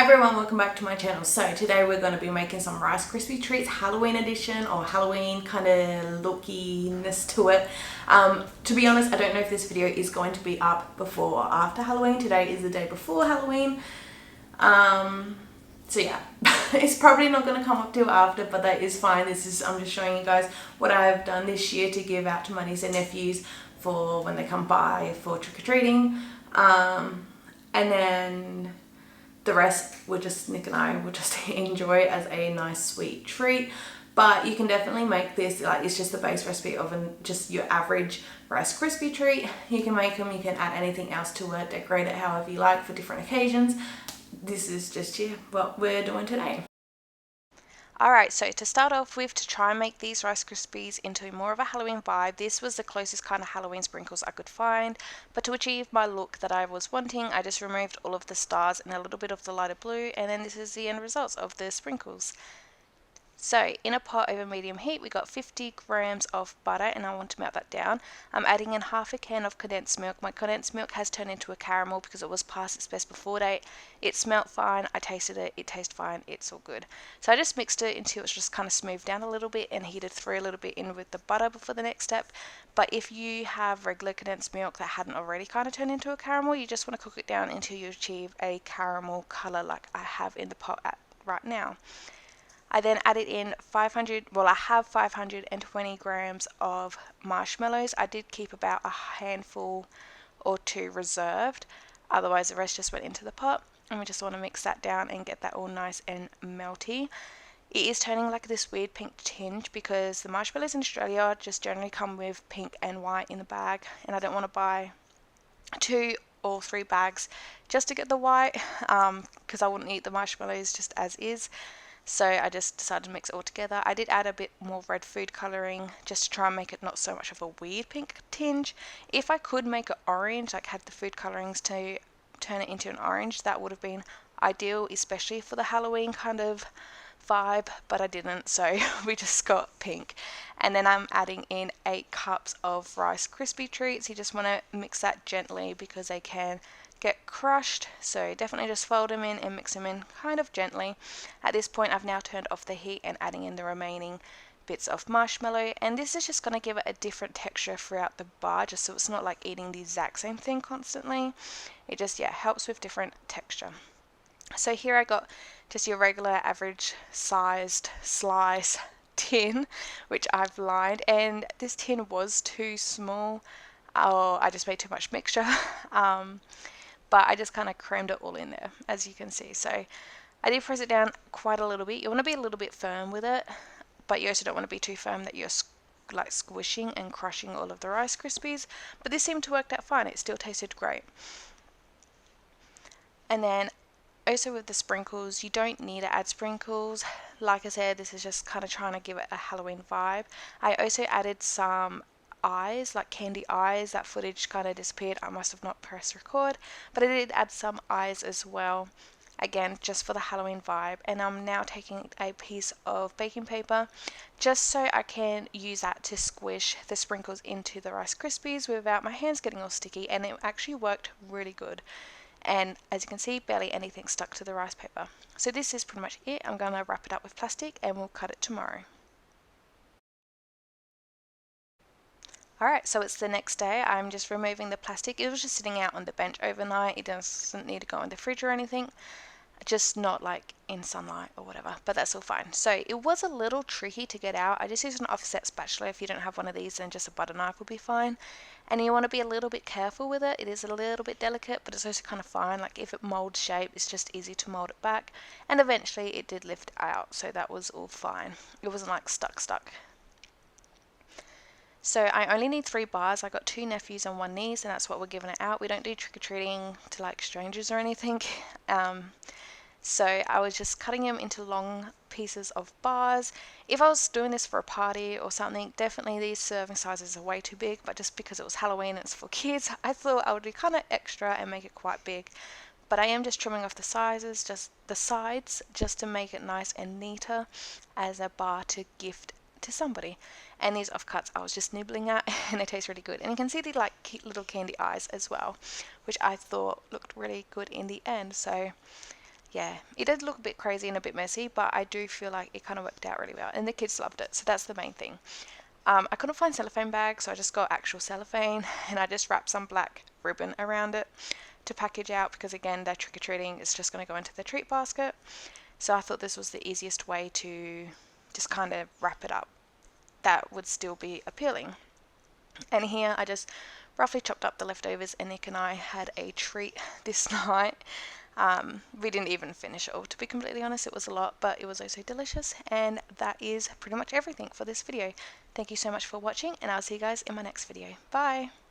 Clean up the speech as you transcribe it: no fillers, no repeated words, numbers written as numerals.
Hi everyone, welcome back to my channel. So today we're going to be making some Rice Krispie treats, Halloween edition, or Halloween kind of lookiness to it. To be honest, I don't know if this video is going to be up before or after Halloween. Today is the day before Halloween. So yeah, it's probably not going to come up till after, but that is fine. I'm just showing you guys what I've done this year to give out to my niece and nephews for when they come by for trick-or-treating. And then the rest Nick and I will just enjoy as a nice sweet treat. But you can definitely make this, like, it's just the base recipe of just your average Rice Krispie treat. You can make them, you can add anything else to it, decorate it however you like for different occasions. This is just what we're doing today. Alright, so to start off with, to try and make these Rice Krispies into more of a Halloween vibe, this was the closest kind of Halloween sprinkles I could find. But to achieve my look that I was wanting, I just removed all of the stars and a little bit of the lighter blue, and then this is the end results of the sprinkles. So in a pot over medium heat, we got 50 grams of butter, and I want to melt that down. I'm adding in half a can of condensed milk. My condensed milk has turned into a caramel because it was past its best before date. It smelt fine, I tasted it, it tastes fine, it's all good. So I just mixed it until it's just kind of smoothed down a little bit and heated through a little bit in with the butter before the next step. But if you have regular condensed milk that hadn't already kind of turned into a caramel, you just want to cook it down until you achieve a caramel color like I have in the pot right now. I then added in I have 520 grams of marshmallows. I did keep about a handful or two reserved, otherwise the rest just went into the pot. And we just want to mix that down and get that all nice and melty. It is turning like this weird pink tinge because the marshmallows in Australia just generally come with pink and white in the bag, and I don't want to buy 2 or 3 bags just to get the white because I wouldn't eat the marshmallows just as is. So I just decided to mix it all together. I did add a bit more red food colouring just to try and make it not so much of a weird pink tinge. If I could make it orange, like had the food colourings to turn it into an orange, that would have been ideal, especially for the Halloween kind of vibe, but I didn't, so we just got pink. And then I'm adding in 8 cups of Rice Krispie treats. You just want to mix that gently because they can get crushed, so definitely just fold them in and mix them in kind of gently. At this point I've now turned off the heat and adding in the remaining bits of marshmallow, and this is just going to give it a different texture throughout the bar, just so it's not like eating the exact same thing constantly. It just helps with different texture. So here I got just your regular average sized slice tin, which I've lined, and this tin was too small. I just made too much mixture. But I just kind of crammed it all in there, as you can see. So I did press it down quite a little bit. You want to be a little bit firm with it, but you also don't want to be too firm that you're like squishing and crushing all of the Rice Krispies. But this seemed to work out fine. It still tasted great. And then also with the sprinkles, you don't need to add sprinkles. Like I said, this is just kind of trying to give it a Halloween vibe. I also added some eyes, like candy eyes. That footage kind of disappeared. I must have not pressed record, but I did add some eyes as well, again just for the Halloween vibe. And I'm now taking a piece of baking paper just so I can use that to squish the sprinkles into the Rice Krispies without my hands getting all sticky, and it actually worked really good. And as you can see, barely anything stuck to the rice paper. So this is pretty much it. I'm going to wrap it up with plastic and we'll cut it tomorrow. Alright, so it's the next day. I'm just removing the plastic. It was just sitting out on the bench overnight. It doesn't need to go in the fridge or anything. Just not like in sunlight or whatever, but that's all fine. So it was a little tricky to get out. I just used an offset spatula. If you don't have one of these, then just a butter knife will be fine. And you want to be a little bit careful with it. It is a little bit delicate, but it's also kind of fine. Like if it molds shape, it's just easy to mold it back. And eventually it did lift out, so that was all fine. It wasn't like stuck. So I only need 3 bars. I got 2 nephews and 1 niece, and that's what we're giving it out. We don't do trick-or-treating to like strangers or anything. So I was just cutting them into long pieces of bars. If I was doing this for a party or something, definitely these serving sizes are way too big, but just because it was Halloween and it's for kids, I thought I would do kind of extra and make it quite big. But I am just trimming off the sizes, just the sides, just to make it nice and neater as a bar to gift to somebody. And these offcuts I was just nibbling at, and they taste really good. And you can see the like cute little candy eyes as well, which I thought looked really good in the end. So yeah, it did look a bit crazy and a bit messy, but I do feel like it kind of worked out really well, and the kids loved it, so that's the main thing. I couldn't find cellophane bags, so I just got actual cellophane, and I just wrapped some black ribbon around it to package out, because again, their trick-or-treating is just going to go into the treat basket. So I thought this was the easiest way to just kind of wrap it up that would still be appealing. And here I just roughly chopped up the leftovers, and Nick and I had a treat this night. We didn't even finish it all, to be completely honest. It was a lot, but it was also delicious. And that is pretty much everything for this video. Thank you so much for watching, and I'll see you guys in my next video. Bye!